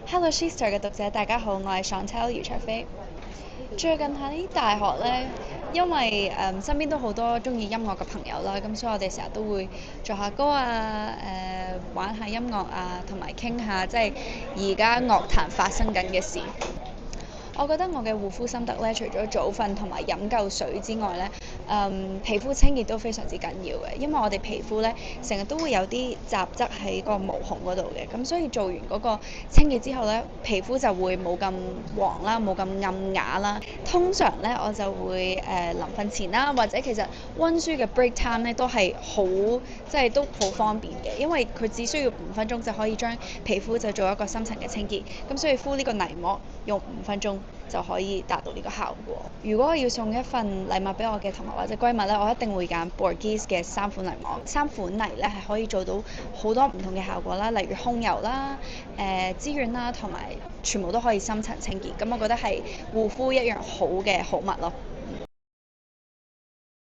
Hello Sister 嘅讀者，大家好，我係 Chantel 余卓飛。最近喺大學呢，因為身邊都好多中意音樂嘅朋友啦，咁所以我哋成日都會做下歌啊，玩下音樂啊，同埋傾下即係而家樂壇發生緊嘅事。我覺得我嘅護膚心得咧，除咗早瞓同埋飲夠水之外咧，皮膚清潔都非常之緊要嘅，因為我哋皮膚咧成日都會有啲雜質喺個毛孔嗰度嘅，咁所以做完嗰個清潔之後咧，皮膚就會冇咁黃啦，冇咁暗啞啦。通常咧我就會臨瞓前啦，或者其實温書嘅 break time 咧都係好即係都好方便嘅，因為佢只需要5分鐘就可以將皮膚就做一個深層嘅清潔，咁所以敷呢個泥膜用5分鐘就可以達到呢個效果。如果我要送一份禮物俾我嘅同學或者閨蜜咧，我一定會揀 Borgese 嘅3款泥膜。3款泥咧係可以做到好多唔同嘅效果啦，例如控油啦、滋潤啦，同埋全部都可以深層清潔。咁我覺得係護膚一樣好嘅好物咯。